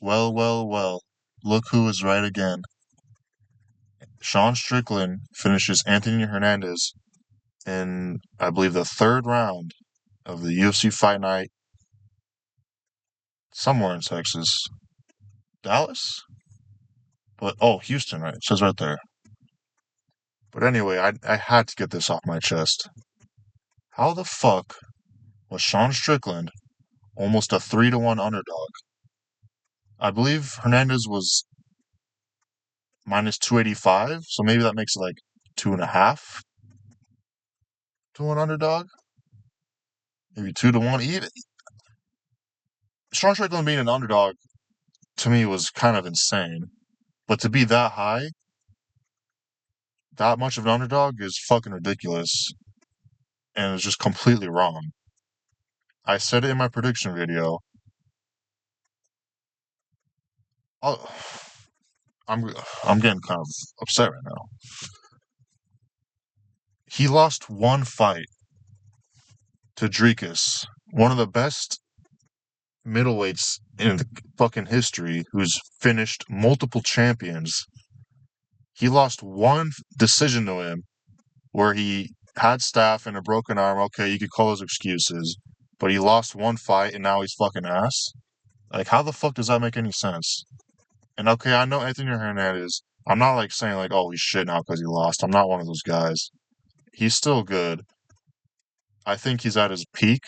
Well, well, well. Look who is right again. Sean Strickland finishes Anthony Hernandez in, I believe, the third round of the UFC Fight Night somewhere in Texas. Dallas? But, oh, Houston, right? It says right there. But anyway, I had to get this off my chest. How the fuck was Sean Strickland almost a 3-1 underdog? I believe Hernandez was minus 285, so maybe that makes it like 2.5 to an underdog. Maybe 2-1. Even Sean Strickland being an underdog to me was kind of insane. But to be that high, that much of an underdog is fucking ridiculous. And it's just completely wrong. I said it in my prediction video. I'll, I'm I'm getting kind of upset right now. He lost one fight to Dricus, one of the best middleweights in the fucking history, who's finished multiple champions. He lost one decision to him where he had staph and a broken arm. Okay, you could call those excuses, but he lost one fight and now he's fucking ass. Like, how the fuck does that make any sense? And okay, I know Anthony Hernandez. I'm not like saying like, oh, he's shit now because he lost. I'm not one of those guys. He's still good. I think he's at his peak.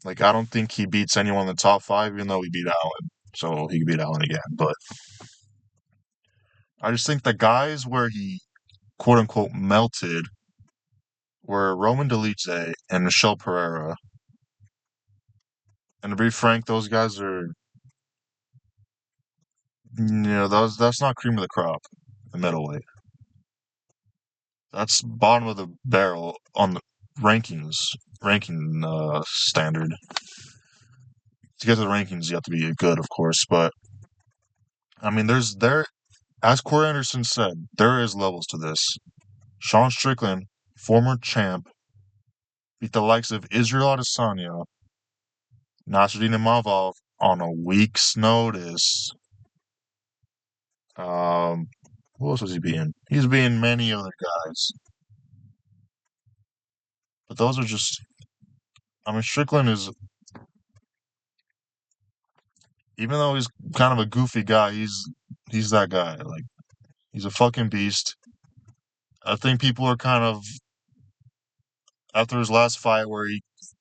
Like, I don't think he beats anyone in the top five, even though he beat Allen. So he could beat Allen again. But I just think the guys where he quote unquote melted were Roman Dolidze and Michel Pereira. And to be frank, those guys are, that's not cream of the crop, the middleweight. That's bottom of the barrel on the ranking standard. To get to the rankings, you have to be good, of course. But I mean, as Corey Anderson said, there is levels to this. Sean Strickland, former champ, beat the likes of Israel Adesanya, Nasruddin Imavov on a week's notice. Who else was he beating? He's beating many other guys. But those are just, I mean, Strickland is, even though he's kind of a goofy guy, he's that guy. Like, he's a fucking beast. I think people are kind of, after his last fight where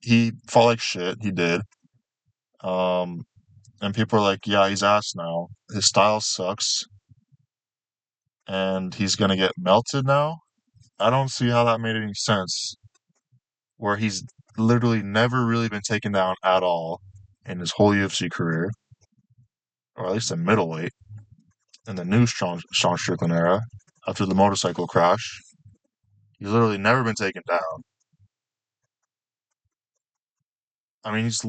he fought like shit, he did. Um, and people are like, yeah, he's ass now. His style sucks, and he's gonna get melted now. I don't see how that made any sense. Where he's literally never really been taken down at all in his whole UFC career, or at least in middleweight, in the new Sean Strickland era, after the motorcycle crash. He's literally never been taken down. I mean, his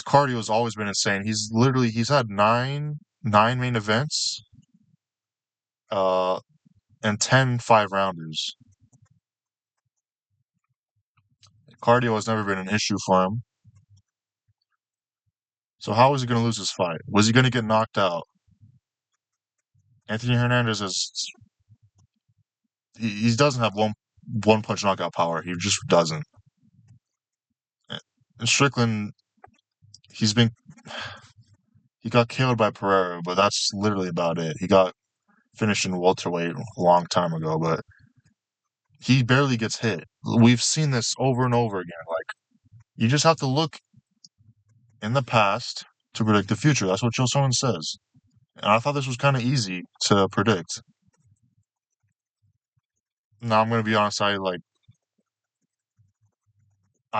cardio has always been insane. He's had nine main events, uh, and 10 5-rounders. Cardio has never been an issue for him. So how was he going to lose this fight? Was he going to get knocked out? Anthony Hernandez he doesn't have one punch knockout power. He just doesn't. And Strickland, he's been he got killed by Pereira, but that's literally about it. He got finished in welterweight a long time ago, but he barely gets hit. We've seen this over and over again. Like, you just have to look in the past to predict the future. That's what Joe Sonnen says. And I thought this was kind of easy to predict. Now I'm gonna be honest. I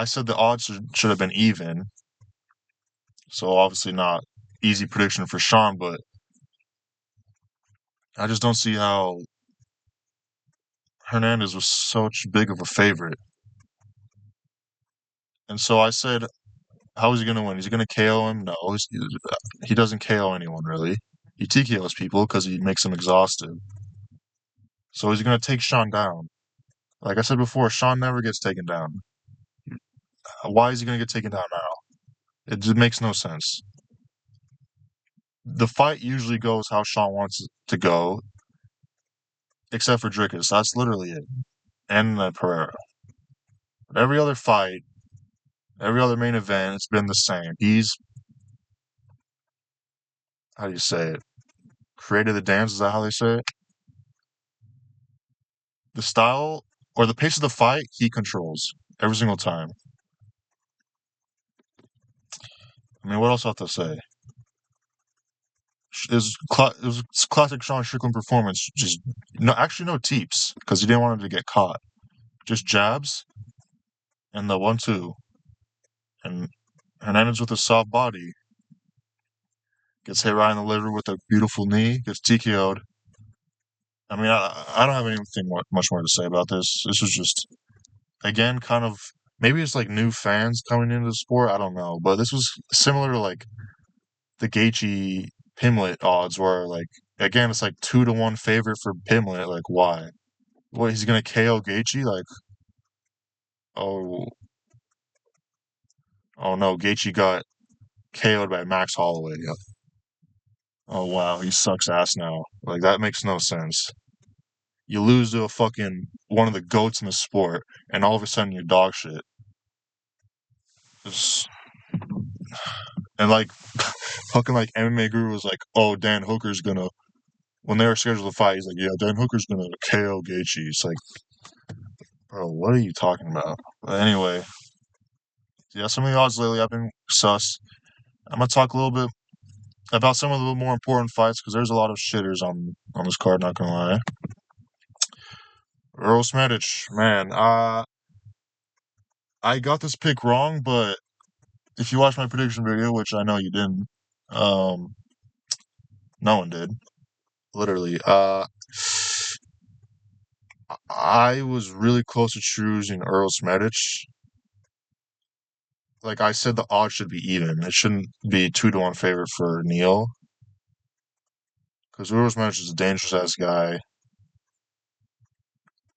said the odds should have been even, so obviously not easy prediction for Sean, but I just don't see how Hernandez was such big of a favorite. And so I said, how is he going to win? Is he going to KO him? No, he doesn't KO anyone really. He TKOs people because he makes them exhausted. So is he going to take Sean down? Like I said before, Sean never gets taken down. Why is he going to get taken down now? It just makes no sense. The fight usually goes how Sean wants it to go, except for Dricus. That's literally it. And Pereira. But every other fight, every other main event, it's been the same. He's, how do you say it? Created the dance, is that how they say it? The style or the pace of the fight, he controls every single time. I mean, what else I have to say? It was classic Sean Strickland performance. Just no, actually no teeps because he didn't want him to get caught. Just jabs and the 1-2, and Hernandez with a soft body gets hit right in the liver with a beautiful knee, gets TKO'd. I mean, I don't have anything much more to say about this. This was just again kind of maybe it's like new fans coming into the sport. I don't know, but this was similar to like the Gaethje Pimlet odds, where like again it's like 2-1 favorite for Pimlet. Like why? What, he's gonna KO Gaethje? Like, oh, oh no, Gaethje got KO'd by Max Holloway. Yeah. Oh wow, he sucks ass now. Like that makes no sense. You lose to a fucking one of the goats in the sport, and all of a sudden you're dog shit. It's, and like fucking like MMA Guru was like, oh, Dan Hooker's gonna when they were scheduled to fight, he's like, yeah, Dan Hooker's gonna KO Gaethje. It's like, bro, what are you talking about? But anyway, yeah, some of the odds lately I've been sus. I'm gonna talk a little bit about some of the more important fights because there's a lot of shitters on this card. Not gonna lie. Uros Medic, man, I got this pick wrong, but if you watch my prediction video, which I know you didn't, um, no one did, literally. I was really close to choosing Uros Medic. Like I said, the odds should be even. It shouldn't be 2-1 favorite for Neal because Uros Medic is a dangerous ass guy,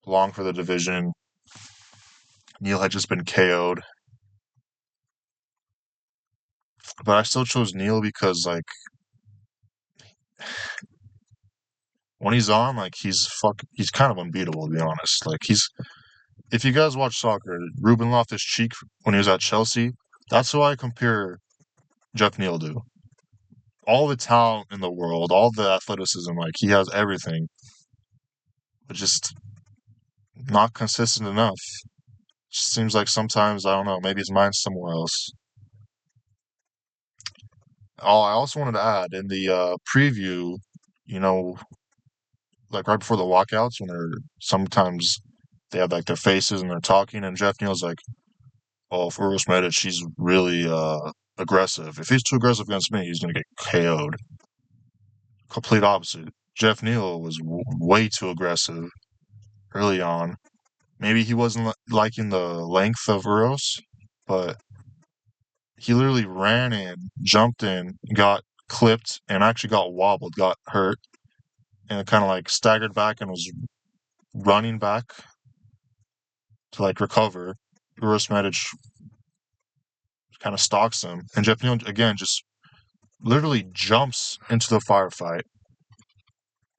long for the division. Neal had just been KO'd, but I still chose Neal because like when he's on, like he's kind of unbeatable to be honest. Like he's if you guys watch soccer, Ruben Loftus-Cheek when he was at Chelsea, that's who I compare Geoff Neal to. All the talent in the world, all the athleticism, like he has everything, but just not consistent enough. Just seems like sometimes I don't know, maybe his mind's somewhere else. Oh, I also wanted to add in the preview, you know, like right before the walkouts when they're sometimes they have like their faces and they're talking, and Geoff Neal's like, "Oh, for Uros Medic, she's really aggressive. If he's too aggressive against me, he's gonna get KO'd." Complete opposite. Geoff Neal was way too aggressive early on. Maybe he wasn't liking the length of Uros, but he literally ran in, jumped in, got clipped, and actually got wobbled, got hurt, and kind of like staggered back and was running back to like recover. Uros Medic kind of stalks him, and Geoff Neal again just literally jumps into the firefight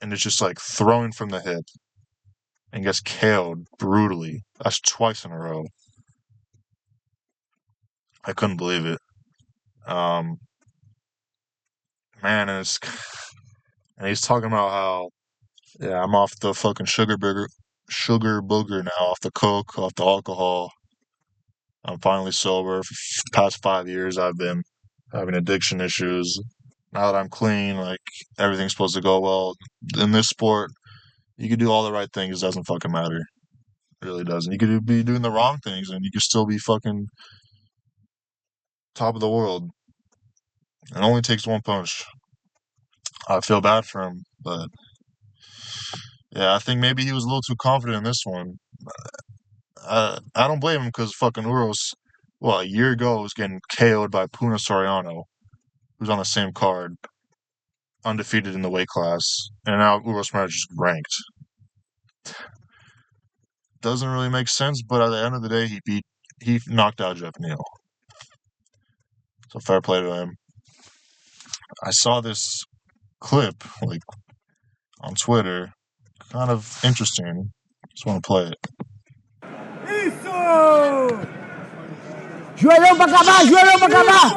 and is just like throwing from the hip and gets KO'd brutally. That's twice in a row. I couldn't believe it. Um, man, and it's and he's talking about how yeah, I'm off the fucking sugar booger now, off the coke, off the alcohol. I'm finally sober. For the past 5 years, I've been having addiction issues. Now that I'm clean, like everything's supposed to go well. In this sport, you can do all the right things. It doesn't fucking matter. It really doesn't. You could be doing the wrong things, and you could still be fucking top of the world. It only takes one punch. I feel bad for him, but yeah, I think maybe he was a little too confident in this one. I don't blame him because fucking Uros, well, a year ago was getting KO'd by Puna Soriano, who's on the same card, undefeated in the weight class, and now Uros Medic is ranked. Doesn't really make sense, but at the end of the day, he beat he knocked out Geoff Neal. So fair play to him. I saw this clip like on Twitter, kind of interesting. Just want to play it. Isso! Joelhão pra acabar, joelhão pra acabar!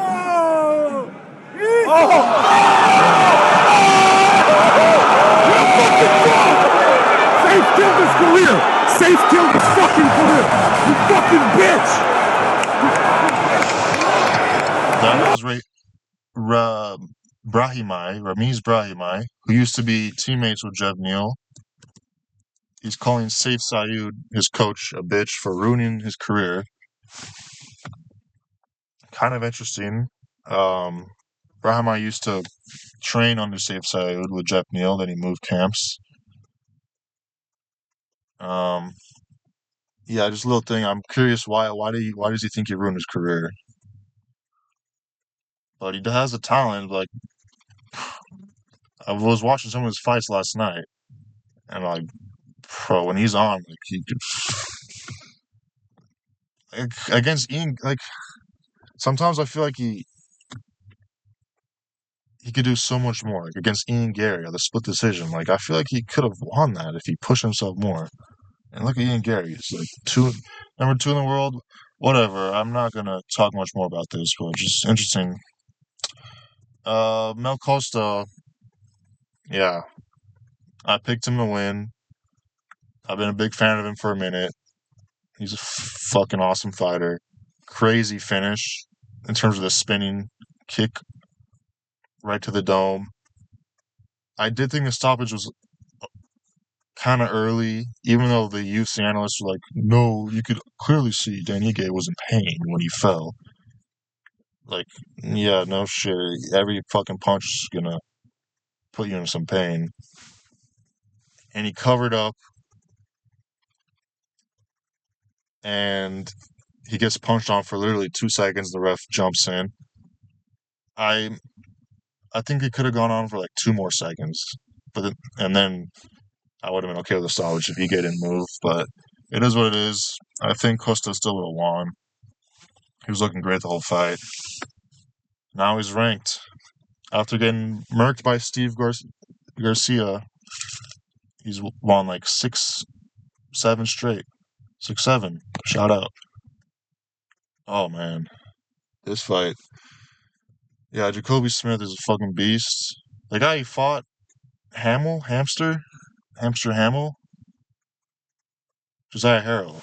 Safe killed his career! Safe killed his fucking career! You fucking bitch! That was Ramiz Brahimai, who used to be teammates with Geoff Neal. He's calling Saif Saud, his coach, a bitch for ruining his career. Kind of interesting. Brahimai used to train under Saif Saud with Geoff Neal, then he moved camps. Yeah, just a little thing. I'm curious why does he think he ruined his career? But he has the talent. Like I was watching some of his fights last night, and like, bro, when he's on, like he could against Ian. Like sometimes I feel like he could do so much more. Like against Ian Gary or the split decision. Like I feel like he could have won that if he pushed himself more. And look at Ian Gary. He's like number two in the world. Whatever. I'm not gonna talk much more about this, but just interesting. Mel Costa. Yeah, I picked him to win. I've been a big fan of him for a minute. He's a fucking awesome fighter. Crazy finish in terms of the spinning kick right to the dome. I did think the stoppage was kind of early, even though the UFC analysts were like, no, you could clearly see Dan Ige was in pain when he fell. Like, yeah, no shit. Every fucking punch is gonna put you in some pain. And he covered up, and he gets punched on for literally 2 seconds. The ref jumps in. I think it could have gone on for like 2 more seconds, and then I would have been okay with the stoppage if he didn't move. But it is what it is. I think Costa still would have won. He was looking great the whole fight. Now he's ranked after getting murked by Steve Garcia. He's won like 6-7 straight. 6-7. Shout out. Oh man, this fight. Yeah, Jacoby Smith is a fucking beast. The guy he fought, Hamster Hamill, Josiah Harrell.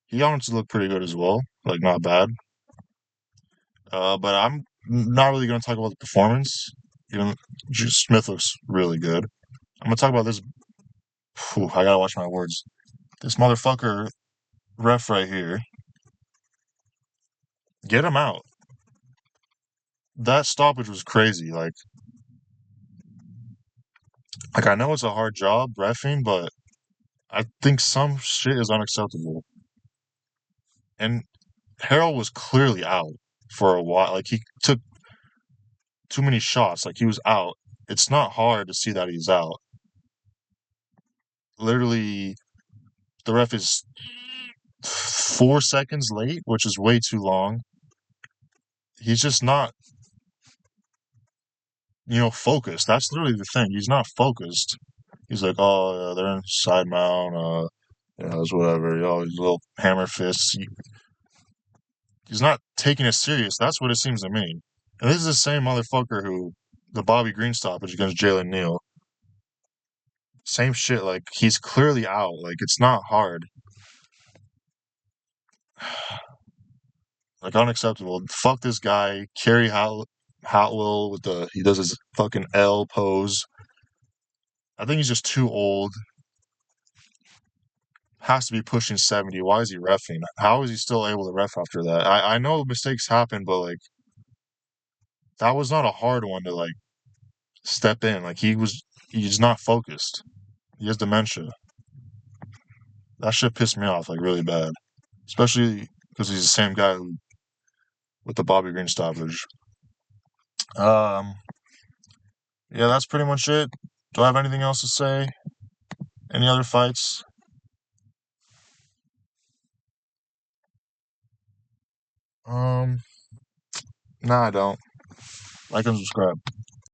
He honestly looked pretty good as well. Like not bad. But I'm not really gonna talk about the performance. Even Smith looks really good. I'm gonna talk about this. Whew, I gotta watch my words. This motherfucker ref right here. Get him out. That stoppage was crazy. Like I know it's a hard job reffing, but I think some shit is unacceptable. And Harrell was clearly out for a while. Like he took too many shots. Like he was out. It's not hard to see that he's out. Literally, the ref is 4 seconds late, which is way too long. He's just not, focused. That's literally the thing. He's not focused. He's like, oh, yeah, they're in side mount. It's whatever. His little hammer fists. He's not taking it serious. That's what it seems to me. And this is the same motherfucker who the Bobby Green stoppage against Jalen Neal. Same shit. Like he's clearly out. Like it's not hard. Like unacceptable. Fuck this guy, Kerry Hotwell he does his fucking L pose. I think he's just too old. Has to be pushing 70. Why is he reffing? How is he still able to ref after that? I know mistakes happen, but like that was not a hard one to like step in. Like he's not focused. He has dementia. That shit pissed me off like really bad. Especially because he's the same guy with the Bobby Green stoppage. Yeah, that's pretty much it. Do I have anything else to say? Any other fights? No, I don't. Like and subscribe.